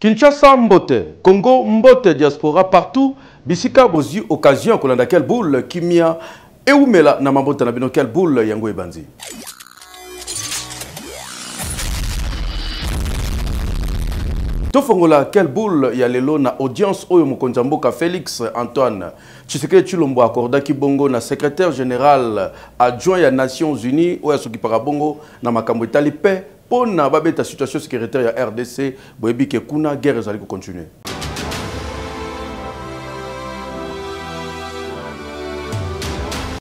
Kinshasa Mbote, Congo Mbote, diaspora partout, bisika bozi occasion kolanda quelle boule kimia et oumela na mabota na bino quelle boule yango ebanzi. Tofongola quelle boule ya lelo na audience oyo mokonza mboka Félix Antoine Tshisekedi Tshilombo accorda ki bongo na secrétaire général adjoint ya Nations Unies oyo soki para bongo na makambo etali paix pour na babeta situation sécuritaire ya RDC boyebi ke kuna guerre ezali ko continuer.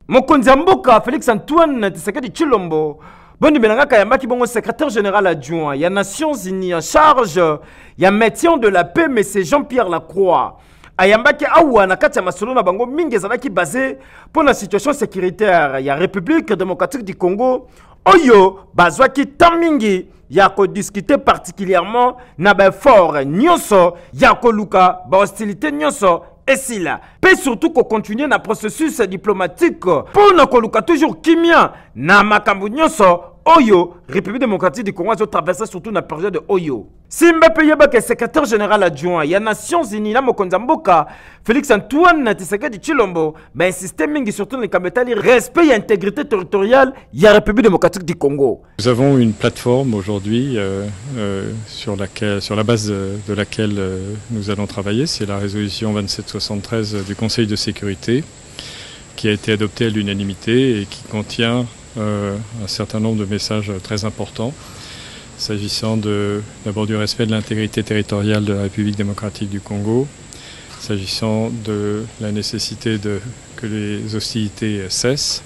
Mokonza mboka Félix Antoine Tshisekedi Tshilombo Bondi Benangaka Yamaki bongo secrétaire général adjoint, il y a Nations Unies en charge, il y a médecin de la paix, mais c'est Jean-Pierre Lacroix. Ayambaki awa na kati ya masolo na bango mingi ezalaki basé pour la situation sécuritaire. Il y a République démocratique du Congo. Oyo bazwaki tamingi ya ko discuter particulièrement na ba fort nyonso ya ko luka ba hostilité nyonso. Et si là, peut surtout qu'on continue dans le processus diplomatique pour nous toujours kimia na makambo nyonso Oyo, République démocratique du Congo a traversé surtout dans la période de Oyo. Simba Peyeba que secrétaire général adjoint, il y a Nations Unies na mokonza mboka Félix Antoine Tshisekedi Tshilombo, mais insisté mingi surtout dans les kabetali respect et intégrité territoriale, il y a République démocratique du Congo. Nous avons une plateforme aujourd'hui sur la base de laquelle nous allons travailler, c'est la résolution 2773 du Conseil de sécurité qui a été adoptée à l'unanimité et qui contient un certain nombre de messages très importants s'agissant d'abord du respect de l'intégrité territoriale de la République démocratique du Congo, s'agissant de la nécessité que les hostilités cessent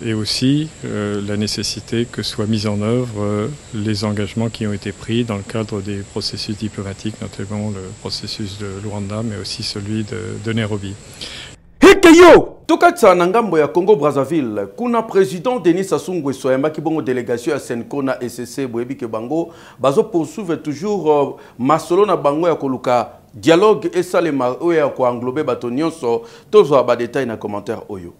et aussi la nécessité que soient mis en œuvre les engagements qui ont été pris dans le cadre des processus diplomatiques, notamment le processus de Luanda mais aussi celui de Nairobi. Tokatsa na ngambo ya Congo Brazzaville, kuna président Denis Sassou Nguesso yambaki bongo délégation ya Senko na SCC boyebi ke bango bazo poursuivre toujours masolo na bango ya koluka dialogue et salema oyo ya ko englober bato nyonso tozwa ba détail na commentaire oyo.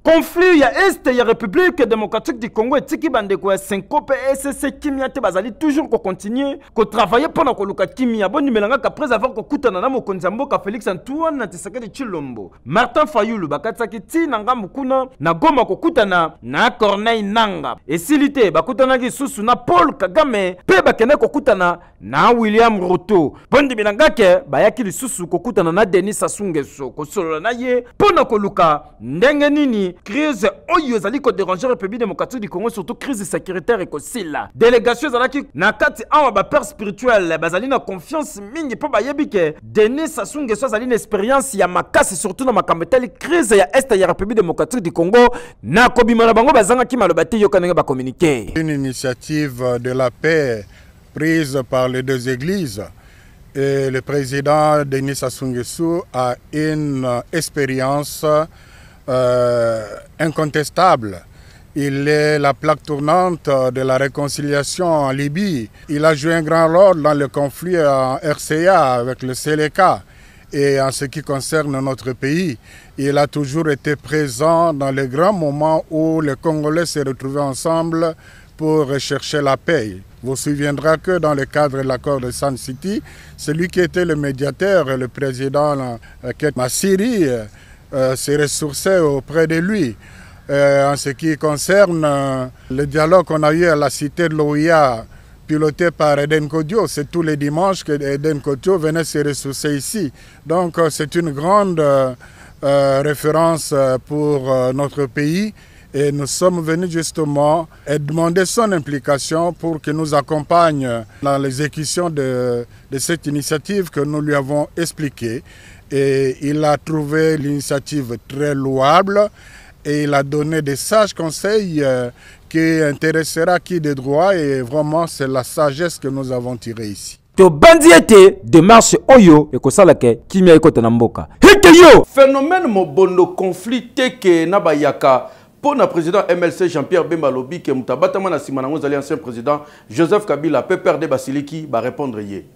Conflit ya Est ya République démocratique du Congo et Tiki Bandeko ya Syncope SC Kimia te bazali toujours ko continuer ko travailler pendant ko luka Kimia boni melanga après avoir ko kutana na mokonza mboka Félix Antoine Tshisekedi Tshilombo Martin Fayulu bakatsaki ti nanga mukuna na Goma ko kutana na Corneille Nanga esilite bakutana ki susu na Paul Kagame pe bakene ko kutana na William Ruto bondi melanga ke bayaki lisusu ko kutana na Denis Sassou Nguesso ko solo na ye pendant ko luka ndenge nini crise oyo ezali ko déranger République démocratique du Congo surtout crise sécuritaire et kosila délégation ezalaki na kati awa ba père spirituel bazali na confiance mingi po bayebi ke Denis Sassou Nguesso azali na expérience ya makasi surtout na makambo tali crise ya Est ya République démocratique du Congo na kobimana bango bazanga ki maloba te yokanenge ba communiquer. Une initiative de la paix prise par les deux églises. Et le président Denis Sassou Nguesso a une expérience incontestable. Il est la plaque tournante de la réconciliation en Libye. Il a joué un grand rôle dans le conflit en RCA avec le Seleka. Et en ce qui concerne notre pays, il a toujours été présent dans les grands moments où les Congolais se retrouvaient ensemble pour rechercher la paix. Vous vous souviendrez que dans le cadre de l'accord de Sun City, celui qui était le médiateur, le président Massiri, se ressourçait auprès de lui. En ce qui concerne le dialogue qu'on a eu à la cité de l'OIA, piloté par Eden Kodio, c'est tous les dimanches que Eden Kodio venait se ressourcer ici. Donc c'est une grande référence pour notre pays. Et nous sommes venus justement demander son implication pour que nous accompagne dans l'exécution de cette initiative que nous lui avons expliquée. Et il a trouvé l'initiative très louable et il a donné des sages conseils qui intéressera qui de droit et vraiment c'est la sagesse que nous avons tirée ici. To bandiete démarche oyo ekosalake kimia ekota na mboka. Hekeyo Phénomène mobondo conflit teke na bayaka pour le président MLC Jean-Pierre Bemba Lobi que mutabatama na sima nango zali ancien président Joseph Kabila peut perdre Basiliki va répondre yé.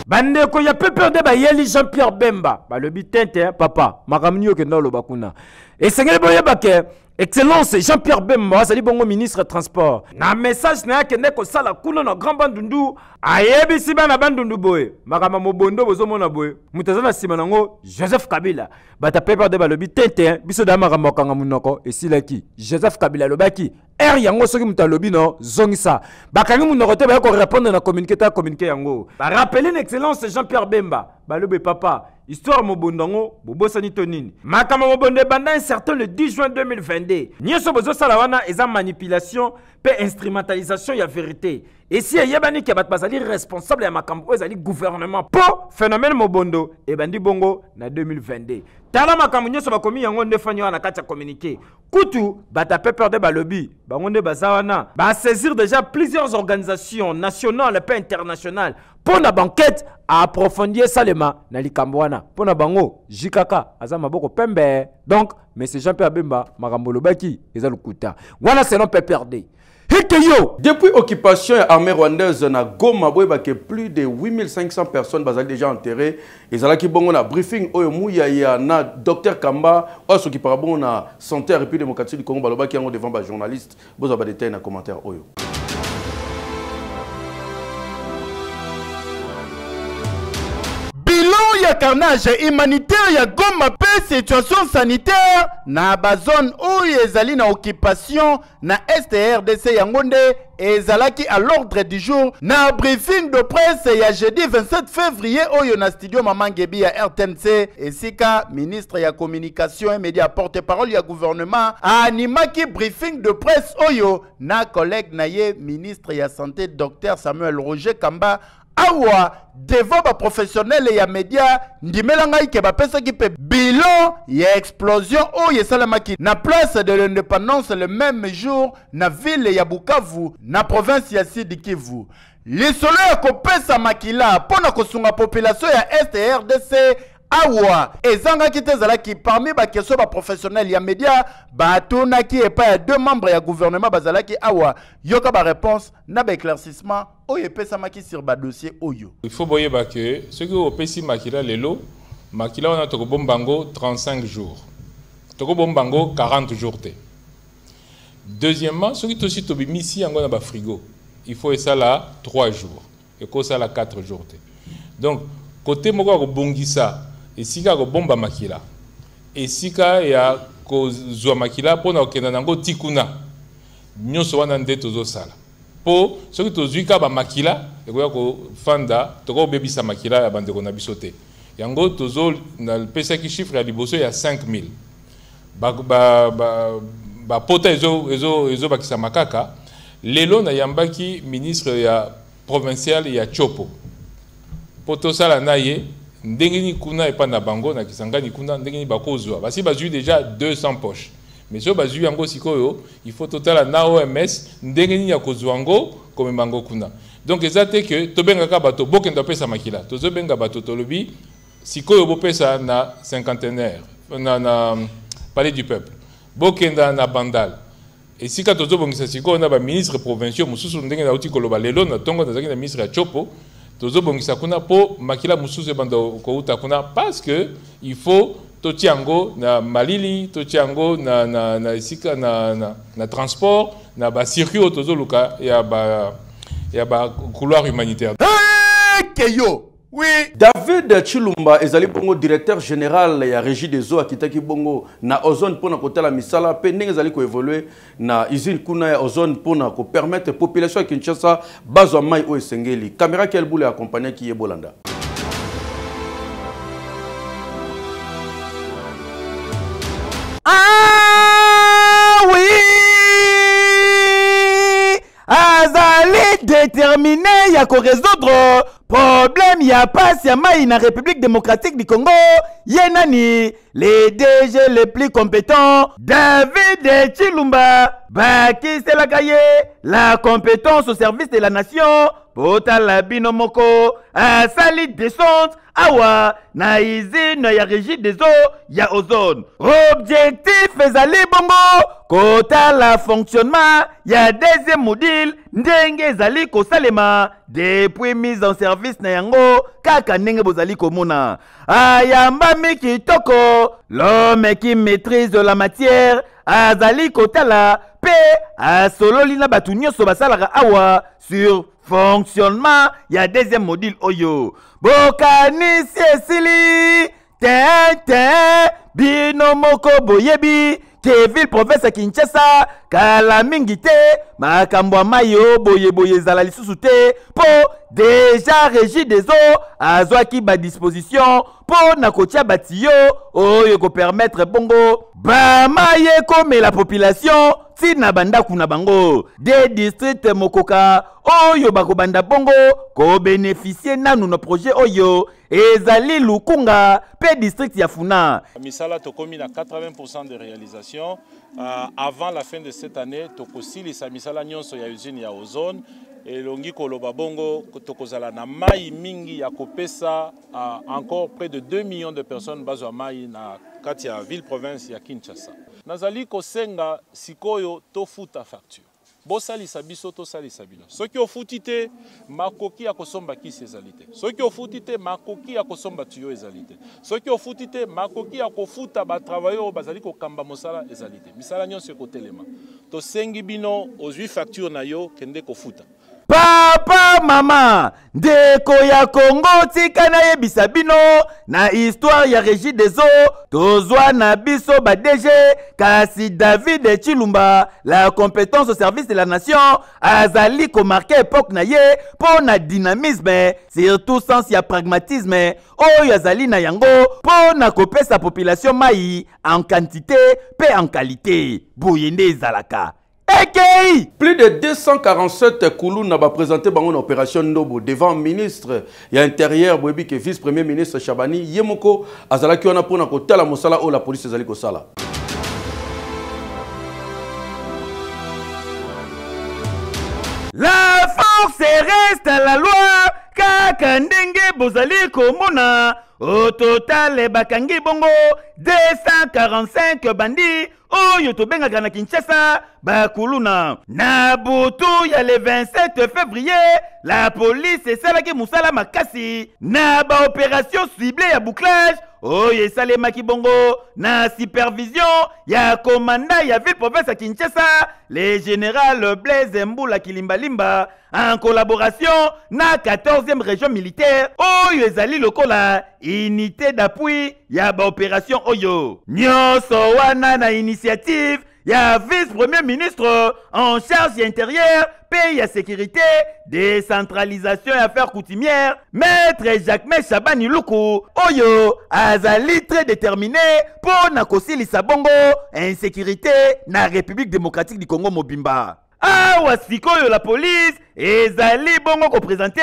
bandeko ya PPRD bayeli Jean-Pierre Bemba balobi tente papa makamni yo kenda lo bakuna esengeli boyeba ke Excellence Jean-Pierre Bemba azali bongo ministre transport na message na kende ko sala kuna na grand bandundu ayebisi bana bandundu boye makama mobondo bozomona boye mutazana sima nango Joseph Kabila bata PPRD balobi tente biso da makama kanga munoko esilaki Joseph Kabila lobaki yango soki mutalobi no zongisa bakangi munoko te ba ko répondre na communiqué yango ba rappeler excellence Jean-Pierre Bemba balobi papa histoire mobondongo bobosani tonini makama mobondo banda un certain le 10 juin 2022 nyeso bozo sala wana eza manipulation pe instrumentalisation ya vérité et si yebani ke bat bazali responsable ya makambo ezali gouvernement po phénomène mobondo e bandi bongo na 2022 tala makambo nyeso bakomi yango ndefanyo wana kati ya communiqué kutu bata PPRD balobi bango nde bazawana ba saisir déjà plusieurs organisations nationales pe internationales pour na banquette à approfondir salema na likambwana pour na bango jikaka aza maboko pembe donc monsieur Jean-Pierre Bemba makambo lobaki eza lukuta wana selon PPRD. Depuis l'occupation armée rwandaise na Goma, que plus de 8500 personnes sont déjà enterrées. Et ça qui bon na briefing oyo na docteur Kamba oyo qui parabon na santé et République démocratique du Congo baloba qui en devant ba journaliste boza ba détail na commentaire oyo. Ya carnage humanitaire ya Goma pe situation sanitaire na bazone où ezali na occupation na STRDC yangonde ezalaki à l'ordre du jour na briefing de presse ya jeudi 27 février oyo na studio Mamangebi ya RTNC esika ministre ya communication et média porte-parole ya gouvernement animaki briefing de presse oyo na collègue na ye ministre ya santé Dr Samuel Roger Kamba awa devant ba professionnel ya média ndimelanga ike ba pesa ki pe bilan ya explosion o yesalamaki na place de l'indépendance le même jour na ville ya Bukavu na province ya Sud Kivu lisolo ya kopesa makila pona kosunga population ya STRDC awa ezanga kitezalaki parmi ba question ba professionnel ya média ba tonaki epa ya deux membres ya gouvernement bazalaki awa yoka ba réponse na ba éclaircissement oyo pesa maki sur ba dossier oyo. Il faut boyer ba que ce que opesi makila lelo makila on a toko bombango 35 jours. Toko bombango 40 jours te. Deuxièmement, ce qui est aussi tobi misi yango na ba frigo. Il faut ça là 3 jours et ko ça là 4 jours te. Donc côté moko ko bongisa esika ko bomba makila esika ya ko zwa makila pona okenda nango tikuna nyonso wana nde tozo sala po soki tozwika ba makila ekoya ko fanda toko bebisa makila ya bandeko na biso te yango tozo na pesa ki chiffre ya liboso ya 5000 ba pota ezo bakisa makaka lelo na yambaki ministre ya provincial ya Chopo poto sala na ye ndengeni kuna epa na bango na kisangani kuna ndengeni bakozwa basi bazui déjà 200 poches mais so bazui yango sikoyo il faut total na OMS ndengeni ya kozwango comme mango kuna donc ezate que tobengaka bato bokenda pesa makila tozo benga bato tolobi sikoyo bo pesa na cinquantenaire na palais du peuple bokenda na bandal et sika tozo bongisa sikoyo na ba ministre provinciaux mususu ndenge na uti koloba lelo na tongo na zaki na ministre ya Chopo tozo bongisa kuna po makila mususu bando ko uta kuna parce que il faut totiango na malili totiango na isika na transport na ba circuit tozo luka ya ba couloir humanitaire. Keyo oui. David Chilumba ezali bongo directeur général ya régie des eaux akitaki bongo na ozone pona kotala misala pe ndenge ezali ko évoluer na usine kuna ya ozone pona ko permettre population ya Kinshasa bazwa mai o esengeli caméra quel boule accompagner qui est Bolanda. Ah oui azali déterminé ya ko résoudre problème ya passe ya mai na République démocratique du Congo yenani les DG les plus compétents David Chilumba bakiselaka ye la compétence au service de la nation potala bino moko asali descente awa na usine ya régie des eaux ya ozone. Objectif ezali bongo kotala fonctionnement ya deuxième module ndenge ezali kosalema depuis mise en service na yango kaka ndenge bozali komona. Ayambami kitoko l'homme qui maîtrise la matière azali kotala pe asololi na batu nyonso basalaka awa sur fonctionnement ya deuxième module oyo. Bokanisi esili ten bino moko boyebi ke ville province ya Kinshasa kala mingi te makambo ya mai yo boye ezala lisusu te po déjà régie des eaux azwaki ba disposition po na kotia batiyo oyo ko permettre bongo ba mai comme la population tina bandaku na bango des districts mokoka oyo bakobanda bongo ko bénéficier nanu na projet oyo ezali lukunga pe district ya Funa. Misala tokomi na 80% de réalisation avant la fin de cette année tokosilisa misala nyonso ya usine ya ozone elongi koloba bongo tokozala na mai mingi ya kopesa encore près de 2 millions de personnes bazwa mai na kati ya ville province ya Kinshasa. Nazali kosenga sikoyo tofuta facture. Bosalisa biso tosalisa bino. Soki ofuti te makoki ya kosomba kisi ezali te. Soki ofuti te makoki ya kosomba tuyo ezali te. Soki ofuti te makoki ya kofuta ba travailleurs bazali kokamba mosala ezali te. Misala nyonso ekotelema. Tosengi bino ozwi facture na yo kende kofuta. Papa mama ndeko ya Congo tika na yebisa bino na histoire ya régie des eaux tozwa na biso ba DG kasi David Chilumba la compétence au service de la nation azali ko marquer époque na ye po na dynamisme surtout sens ya pragmatisme oyo azali na yango po na kopesa population mai en quantité pe en qualité boyende ezalaka. Plus de 247 Koulou n'a pas présenté une opération Nobo devant le ministre et intérieur Boebi que vice-premier ministre Chabani Yemoko azala ki ona pona ko tala mosala o la police ezali ko sala. La force reste à la loi kaka ndenge bozali komona au total bakangi bongo 245 bandi oyo tobengaka na Kinshasa bakuluna na butu ya le 27 février la police esalaki musala makasi na ba opération ciblée ya bouclage oyo esalemaki bongo na supervision ya commandant ya ville province ya Kinshasa le général Blaise Mbula Kilimbalimba en collaboration na 14e région militaire oyo ezali lokola unité d'appui ya ba opération oyo nyonso wana na initiative ya vice-premier ministre en charge intérieure, paix et sécurité, décentralisation et affaires coutumières, maître Jacques Chabani Luku, Oyo, azali très déterminé pour nakosili sabongo insécurité na République démocratique du Congo Mobimba. Awa sikoyo la police ezali bongo ko présenter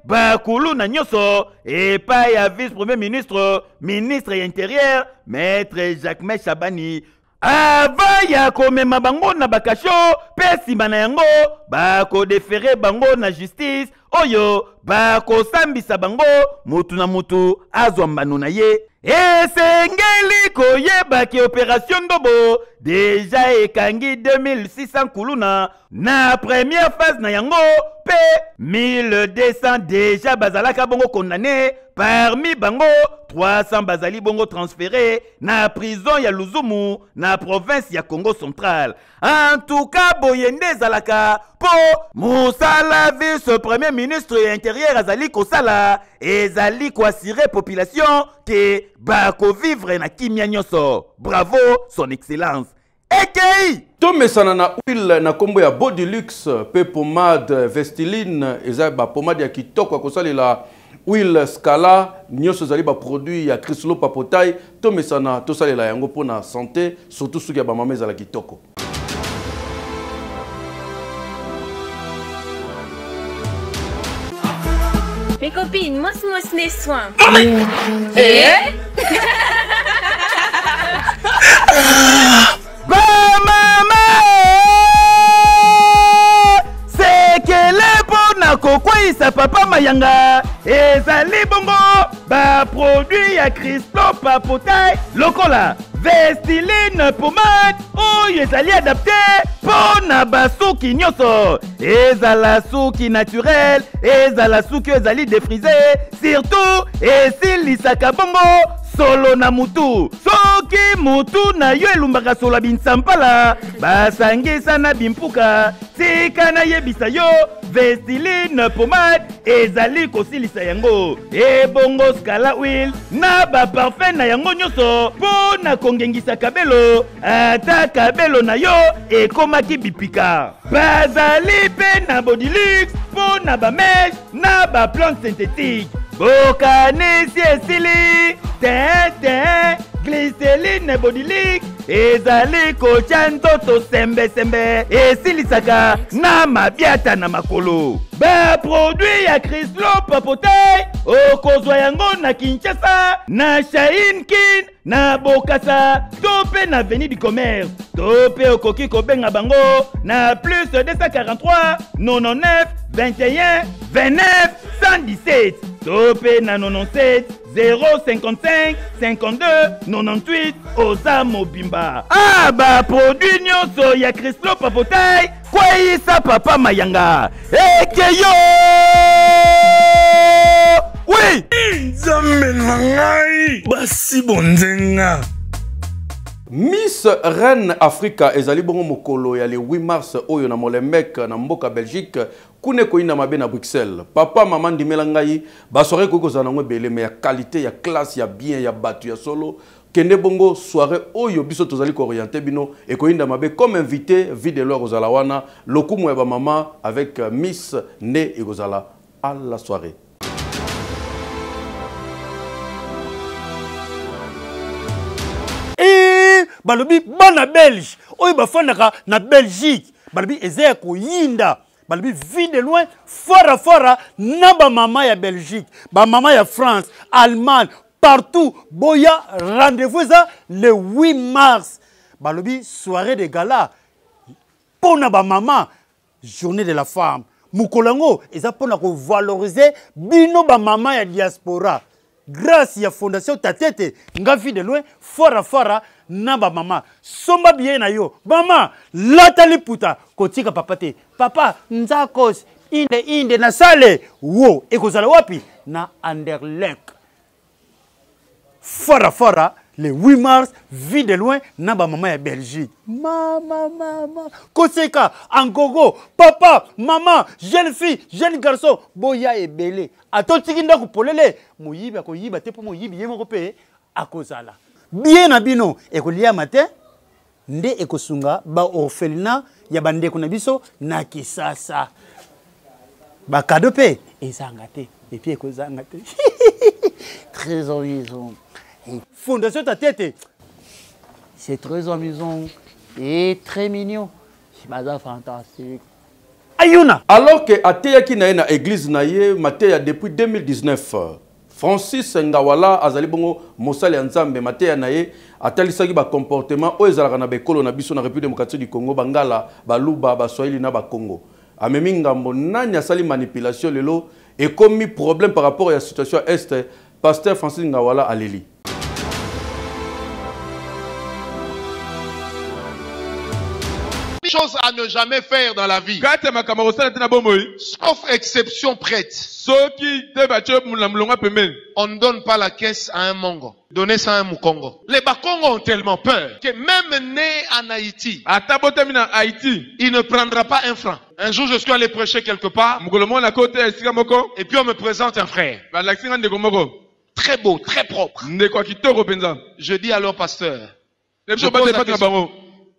bakulu na nyoso et pas ya vice-premier ministre, ministre intérieur, maître Jacques Chabani. Avant ya komema bango na bakasho pe sima na yango bako defere bango na justice oyo bako sambisa bango mutu na mutu azwa mbano na ye esengeli koyeba ki opération Ndobo déjà ekangi 2600 kuluna na première phase na yango pe 1200 déjà bazalaka bongo condamné parmi bango 300 bazali bongo transféré na prison ya Luzumu na province ya Congo central. En tout cas boyende zalaka po musala vice premier ministre intérieur azali kosala ezali ko assurer population que bako vivre na kimia nyoso. Bravo son excellence. Ekei tomesana na huile na kombo ya Body Luxe pe pomade Vestiline eza ba pomade ya kitoko kosalela huile Scala nyoso zali ba produit ya Chryslo Papotai tomesana tosalela yango pona santé surtout suki ya ba mama ezala kitoko. Mes copines, moi les soins. kokweyisa papa mayanga ezali bongo baproduit ya Cristal papotai lokola Vestiline pomade oyo ezali adapté pona basuki nyonso ezala suki naturel ezala suki ezali défrisé surtout esilisaka bongo solo na mutu soki mutu na yo elumbaka solo binsampala basangisa na bimpuka tika na yebisa yo Vestiline pomade ezali kosilisa yango ebongo scala oil na ba parfum na yango nyonso po na kongengisa kabelo ata kabelo na yo ekomaki bipika bazali pe na bodylux po na ba mèche na ba plante synthétique bokanisi esili ten glycéline bodylix ezali kotia nzoto sembe esilisaka na mabiata na makolo baproduit ya Cristal papotai okozwa yango na Kinshasa na Shine Kin na Bokassa to pe na Avenue du Commerce to pe okoki kobenga bango na plus 243 99 21 29 117 to pe na 97 055 52 98 oza mobimba ba produit nyonso ya Cristal papotai kweyisa papa mayanga ekeyo oui nzambe na ngai basi bonzenga. Miss Reine Africa ezali bongo mokolo ya le 8 mars oyo na Molenbeek na mboka Belgique kune koina mabe na Bruxelles papa maman ndimela ngai basoirée ko kozana ngo belé mais ya qualité ya classe ya bien ya batu ya solo kende bongo soirée oyo biso tozali ko orienter bino et koinda mabe comme invité vidéo kozala wana lokumu ya ba maman avec Miss Ne ekozala à la soirée. Balobi bana belge oyo bafandaka na Belgique balobi ezaya koyinda balobi vie de loin fora na ba mama ya Belgique ba mama ya France Allemagne partout boya rendez-vous ça le 8 mars balobi soirée de gala pona ba mama journée de la femme mukolango eza pona ko valoriser bino ba mama ya diaspora grâce ya fondation Tatete nga vie de loin fora na ba mama somba bien na yo mama latali puta kotika papa te papa nzakos inde na sale wo ekozala wapi na Anderlecht fora le 8 mars vie de loin na ba mama ya Belgique mama koseka angogo papa mama jeune fille jeune garçon boya ebele atotiki ndako polele moyibi akoyiba te po moyibi ye moko pe akozala bien na bino ekolia matin nde ekosunga ba orphelinat ya bandeko na biso na Kisasa ba cadeau pe ezanga te et puis ekozanga te très amusant fondation Tatete c'est très amusant et très mignon c'est baza fantastique ayuna alors que ateyaki na ye na église na ye mateya depuis 2019 Francis Ngawala azali bongo mosali ya nzambe mateya na ye atalisaki ba comportement oyo ezalaka na bekolo na biso na République démocratique du Congo bangala baluba baswahili na bakongo amemi ngambo nani asali manipulation lelo et comme problème par rapport à la situation est pasteur Francis Ngawala aleli. Chose à ne jamais faire dans la vie. Sauf exception prête. On ne donne pas la caisse à un mongo. Donnez ça à un moukongo. Les bakongos ont tellement peur que même né en Haïti, il ne prendra pas un franc. Un jour, je suis allé prêcher quelque part. Et puis on me présente un frère. Très beau, très propre. Je dis alors, pasteur,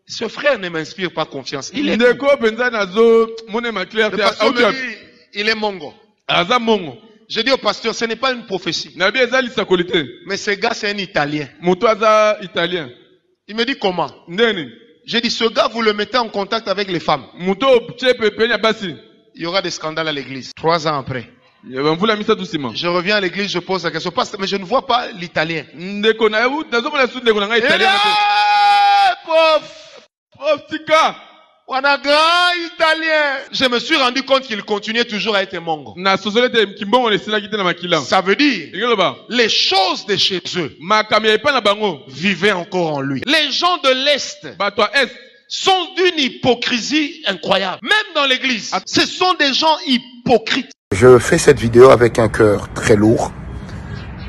ce frère ne m'inspire pas confiance. Il est le pasteur me dit, il est mongo. Je dis au pasteur, ce n'est pas une prophétie. Mais ce gars, c'est un Italien. Il me dit comment? J'ai dit, ce gars, vous le mettez en contact avec les femmes. Il y aura des scandales à l'église. 3 ans après. Je reviens à l'église, je pose la question. Pasteur, mais je ne vois pas l'Italien. On a grand italien. Je me suis rendu compte qu'il continuait toujours à être mongo. Ça veut dire, les choses de chez eux vivaient encore en lui. Les gens de l'Est sont d'une hypocrisie incroyable. Même dans l'église, ce sont des gens hypocrites. Je fais cette vidéo avec un cœur très lourd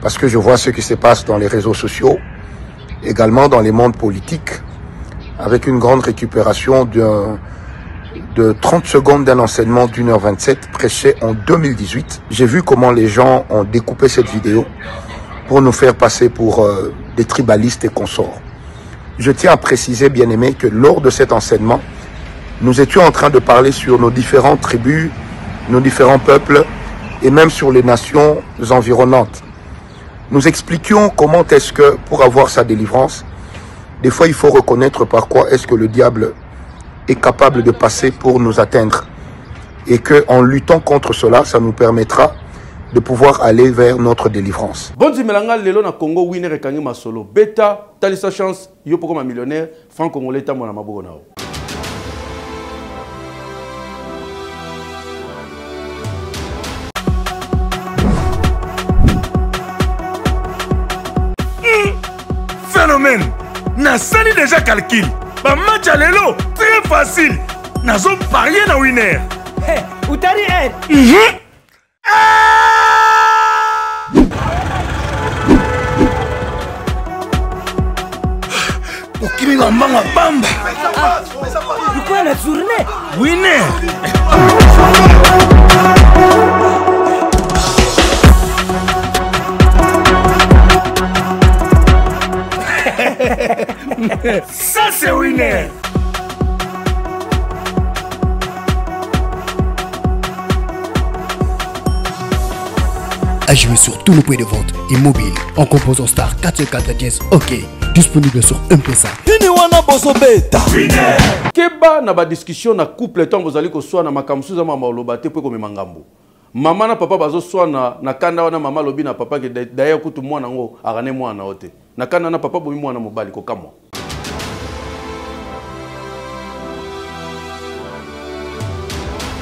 parce que je vois ce qui se passe dans les réseaux sociaux, également dans les mondes politiques, avec une grande récupération de 30 secondes d'un enseignement d'1h27 prêché en 2018. J'ai vu comment les gens ont découpé cette vidéo pour nous faire passer pour des tribalistes et consorts. Je tiens à préciser, bien aimé, que lors de cet enseignement, nous étions en train de parler sur nos différentes tribus, nos différents peuples et même sur les nations environnantes. Nous expliquions comment est-ce que, pour avoir sa délivrance, des fois il faut reconnaître par quoi est-ce que le diable est capable de passer pour nous atteindre. Et qu'en luttant contre cela, ça nous permettra de pouvoir aller vers notre délivrance. Bonzi Melanga lelo na Congo winner ekangi masolo. Beta talisa chance yo poko ma millionnaire franc congolais tambo na maboko nao. Phénomène. Na sali déjà calcul. Ba match à lelo très facile. Nazo parier na winner. Hey, utari aide. Okimi bambanga bamba. Pourquoi la journée? Winner. Ça c'est winner. À jouer sur tous nos points de vente et mobile en composant star 414 OK. Disponible sur M-Pesa. Keba na ba discussion na couple tant vous allez ko soit na makamsu za mama olobate pe ko memangambo. Mama na papa bazo soit na kanda wana mama lobi na papa ke d'ailleurs kutu mwana ngo arane mwana ote. Na kanda na papa bomi mwana mobali ko kamwa.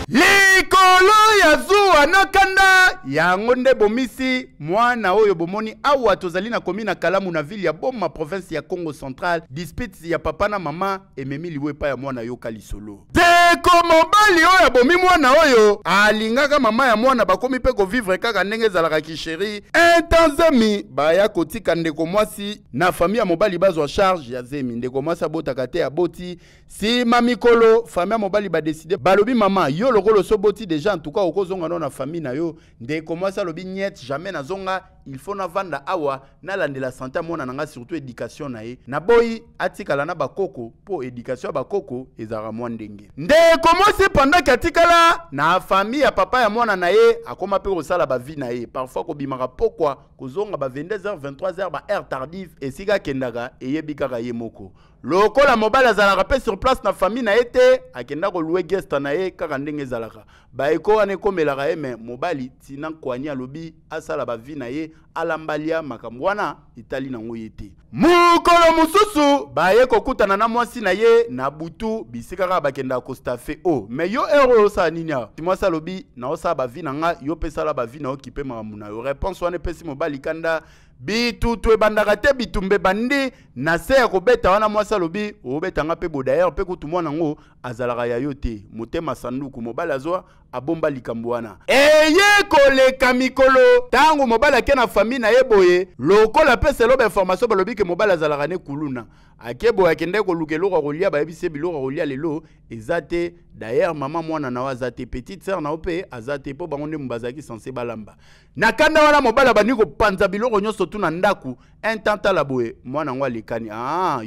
Likolo ya zuwa nakanda yango nde bomisi mwana oyo bomoni awa tozali na komina Kalamu na ville ya Boma province ya Congo Central. Dispute ya papa na mama ememi liwe pa ya mwana yoka lisolo. Teko mobali oyo bomi mwana oyo alingaka mama ya mwana bakomi pe ko vivre kaka ndenge ezalaka kisheri. Intenzemi baya kotika ndeko mwasi na famille mobali bazwa charge ya zemi ndeko mwasi abotaka te aboti si mamikolo famille mobali ba décider balobi mama yo lokolo soboti déjà en tout cas okozonga na famille na yo ndeko mwasi alobi niet jamais na zonga il faut na vanda awa na landela santé mona nanga surtout éducation na ye na boyi atikala na bakoko po éducation bakoko ezara mwa ndenge ndeko mwasi pendant katikala na famille ya papa ya mwana na ye akoma pe kosala ba vie na ye parfois ko bimaka pokwa kozonga ba 22h 23h ba heure tardive esika kendaka eyebikaka ye moko lokola mobali azalaka pe sur place na famille na ye te akenda ko louer guest na ye kaka ndenge ezalaka ba eko ane komelaka ye mais mobali tina kwani alobi asala ba vie na ye alambalia makambo wana itali nango ye te mukolo mususu ba ye kokutana na mwasi na ye na butu bisika kaka bakenda ko staffer o mais yo ero sa ninya mwasi alobi na osa ba vie na nga yo pesala ba vie na okipe makambo na yo réponse wana pesi mobali kanda bitutu ebandaka te bitumbe bandi na se ya kobeta wana mwasi alobi obetanga pe bo d'ailleurs pe kutu mwana ngo azalaka ya yo te motema sanduku mobali azwa abomba likambo wana eye koleka mikolo tango mobali ake na famille na ye boye lokola pe selo ba information balobi ke mobali azalaka ne kuluna akebo akende koluka eloko kolia bayebise biloko kolia lelo ezate d'ailleurs mama mwana na wazate petite sœur na ope azate po bango nde mbazaki censé balamba na kanda wana mobala bani ko panza biloko nyonso tuna ndaku intenta la boye mwana ngwa lekani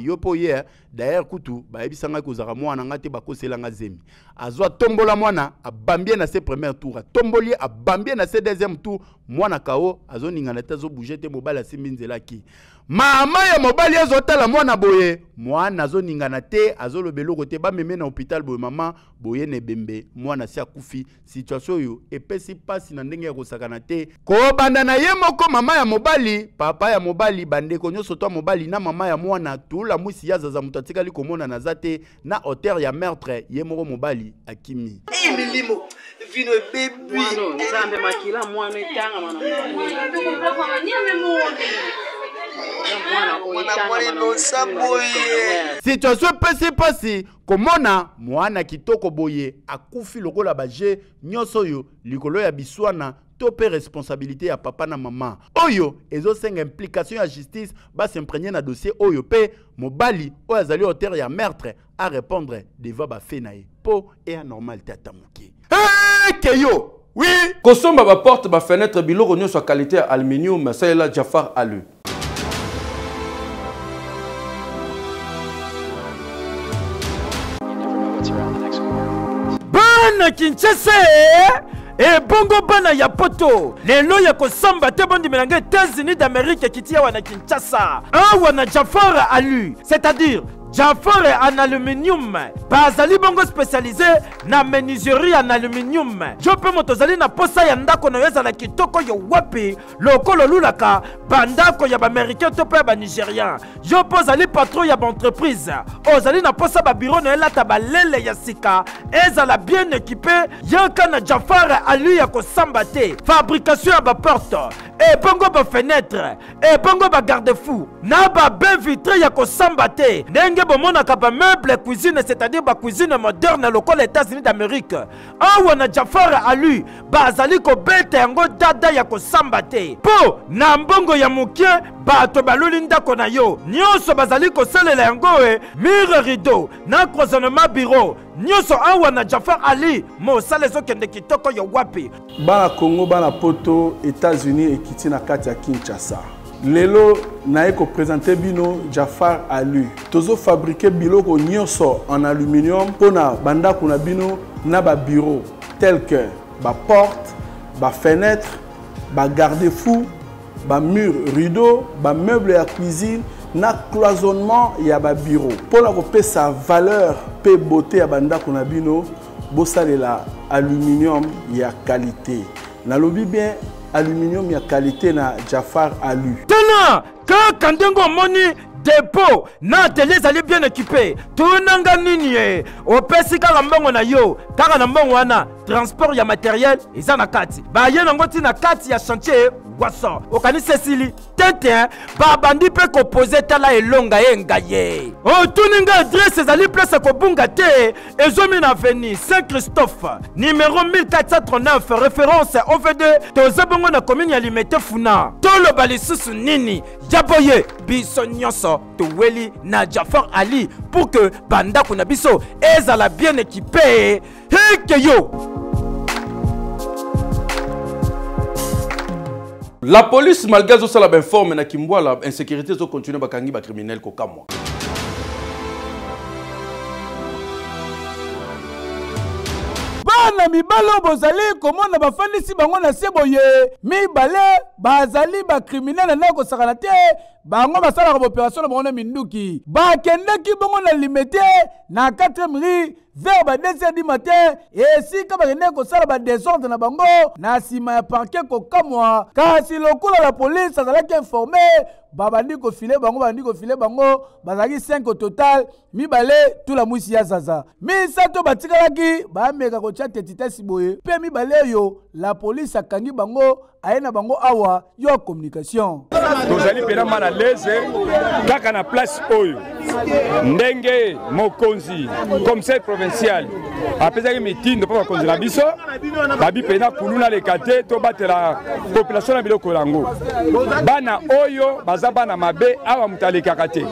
yo po ye d'ailleurs kutu bayebisanga kozaka mwana ngate bakoselanga zemi azwa tombola mwana abambie na ses premier tour tomboli abambie na ses deuxième tour mwana kao azoningana te azobouge te mobali asimbi nzelaki mama ya mobali azotala mwana boye mwana azoningana te azolobeloko te bameme na hôpital boye mama boye ne bembe mwana si akufi situation oyo epesi pasi na ndenge ya kosakana te kobanda na ye moko mama ya mobali papa ya mobali bandeko nyonso to mobali na mama ya mwana tula mwisi ya zaza mutu atikali komona na zate na hauteur ya meurtre ye moko mobali akimi milimo vino bebi nzambe makila mwana etanga mwana situation pesi komona mwana kitoko boye akufi lokola baje nyonso yo likolo ya biswana to pe responsabilité ya papa na mama oyo ezosenga implication ya justice s'imprégner na dossier oyo pe mobali oyo azali auteur ya meurtre à répondre devant bafe na ye po e anormal te atamuki keyo oui kosomba ba porte ba fenêtre biloko nyonso qualité ya aluminium salela Jafar Alu. Bana Kinshasa e bongo bana ya poto lelo ya kosamba te bondi melanga États-Unis d'Amérique kitia wana Kinshasa wana Jafar Alu, c'est-à-dire Jafar en aluminium bazali bongo spécialisé na menuiserie en aluminium jope motozali na posa ya ndako na yeza na kitoko yo wapi lokolo lulaka bandako ya ba-américain to pe ba nigérien jope ozali patron ya ba entreprise ozali na posa ba bureau na elata balele ya sika ezala bien équipé yaka na Jafar Alu ya kosamba te fabrication ya ba porte et bongo ba fenêtre et bongo ba garde-fou na ba bain vitré ya kosamba te ndenge bomona kaba meuble cuisine c'est-à-dire ba cuisine moderne local États-Unis d'Amérique awana Jafar Alu bazali ko beta yango dada ya kosamba te po na mbongo ya mukie bato baluli ndako na yo nyonso bazali ko salela yango mur rideau na cloisonnement bureau nyonso awana Jafar Alu mo salezo kende kitoko yo wapi bana Congo bana poto États-Unis ekiti na kati ya Kinshasa lelo na eko présenter bino Jafar Alu tozo fabriquer biloko nyonso en aluminium pona banda kuna bino na ba bureau tel que ba porte ba fenêtre ba garde-fou ba mur rideau ba meuble ya cuisine na cloisonnement ya ba bureau pona ko pesa valeur pe beauté ya banda kuna bino bosalela aluminium ya qualité na lobi bien aluminium ya qualité na Jafar Alu. Tena, quand Kandengo moni dépôt na atelier zali bien équipé. Tunanga nini opesi kaka mbongo na yo, kaka na mbongo wana transport ya matériel eza na kati. Ba ye ngoti na kati ya chantier waso. Okani Cécilie tete ba bandi pe ko poser tala elonga yenga ye. O tuninga adresse zali place ko bunga te ezomi na avenue Saint-Christophe numéro 1439 référence OVD tozabongo na commune ya Limete Funa. Tolo balisusu nini jaboye biso nyonso toweli na Jafar Alu pour que banda kuna biso ezala bien équipé. Hekeyo. La police malgré ça la informe na kimbwa la insécurité zo continue bakangi ba criminel ko kamwa. Bana mibalo bozali komona bafandisi bango na seboye mibale bazali ba criminel na ko sakana te bango basala ko opération na bango na minduki bakendaki bongo na Limete na 4e rue vers ba 2h du matin et si ka bakende ko sala ba désordre na bango na sima ya parquet ko kamwa kasi lokula la police azalaki informé babandi ko filer bango bandi ko filer bango bazaki 5 au total mibale tout la mwisi ya zaza misato batikalaki ba meka ko tcha tetita siboye pe mibale yo la police akangi bango ayena bango awa yo communication tozali pena mal à l'aise kaka na place oyo ndenge mokonzi commissaire provincial apesaki mitindo mpo bakonzi na biso babi pena kuluna leka te tobatela population na biloko yango bana oyo baza bana mabe awa moto alekaka te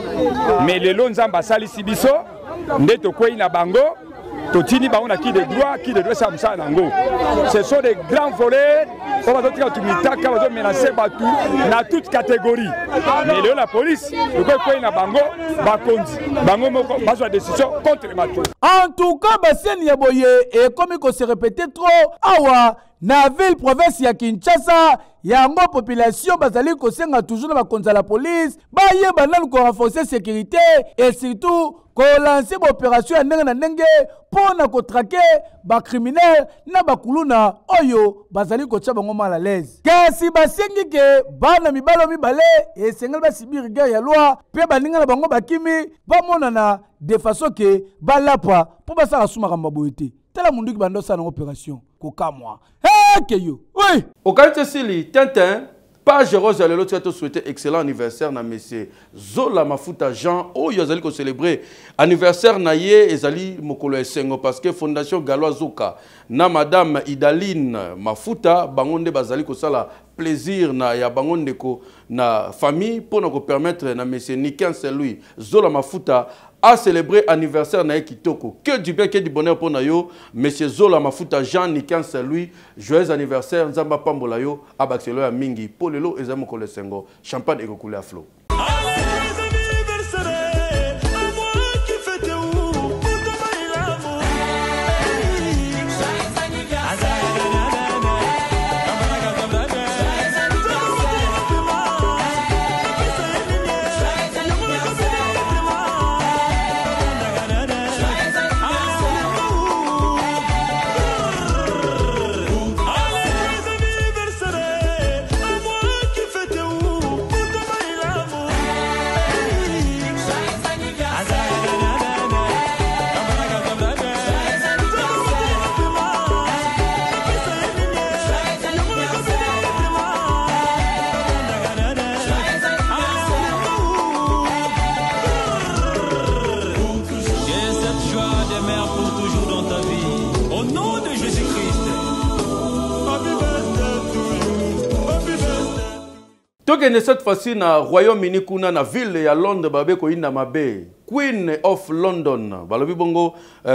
me lelo nzambe asalisi biso nde tokwei na bango totini bango na qui de droit ça musa nango. Ce sont des grands voleurs. On va dire que tumitaka va menacer batu na toute catégorie. Mais la police, le quoi na bango ba kondi. Bango moko bazwa décision contre bato. En tout cas, Basseni Yaboye et comme il se répétait trop, awa na ville province ya Kinshasa, yango population bazali kosenga toujours na bakonza la police, baye banal ko renforcer sécurité et surtout ko lancer opération ya ndenge na ndenge pona ko traquer ba criminel na bakuluna oyo bazali ko tcha bango mal à l'aise. Kasi basengi ke bana mibalo mibale et sengal ba sibir guerre ya loi pe baninga na bango bakimi ba monana de façon que balapa pour basa la suma kamba boyete. Tala mundu ki bando sa na opération ko kamwa. Keyo. Oui. Au quartier Sili, Tintin, page rose à l'autre, tu as souhaité excellent anniversaire na monsieur Zola Mafuta Jean. Oh, il y a célébrer anniversaire na ye ezali mokolo esengo parce que Fondation Galois Zoka na madame Idaline Mafuta bangonde bazali ko sala plaisir na ya bangonde ko na famille pour nous permettre na monsieur Nikan Saint-Louis Zola Mafuta a célébré anniversaire na Kitoko. Que du bien, que du bonheur pour Nayo, monsieur Zola Mafuta Jean Nikan Saint-Louis, joyeux anniversaire, Nzamba Pambola yo, Abaxelo ya Mingi, Polelo et Zamo Kole Sengo, champagne et Kokoule à flot. Cette fois-ci, na Royaume-Uni, kuna na ville ya Londres, babe ko ina mabe. Queen of London, balobi bongo,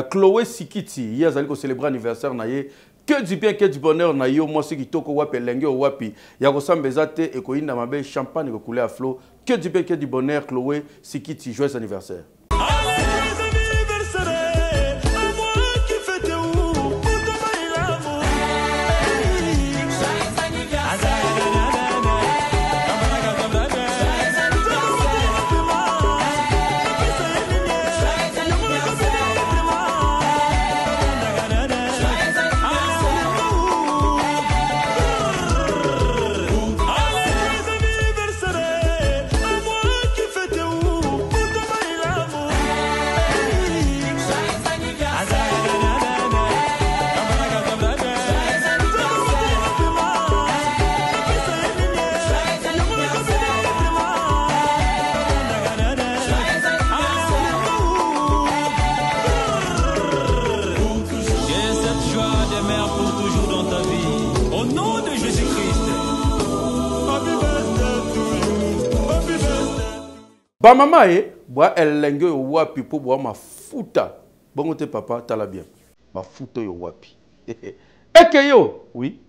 Chloé Sikiti, hier zali ko célébrer anniversaire na ye. Que du bien, que du bonheur na yo, moi si kitoko wapi lenge wapi. Ya ko sambezate e ko ina mabe champagne ko couler à flot. Que du bien, que du bonheur, Chloé Sikiti, joyeux anniversaire. Ba mama boa elenge yo wapi po boa mafuta. Bongo te papa tala bien. Mafuta yo wapi. Eke yo, oui.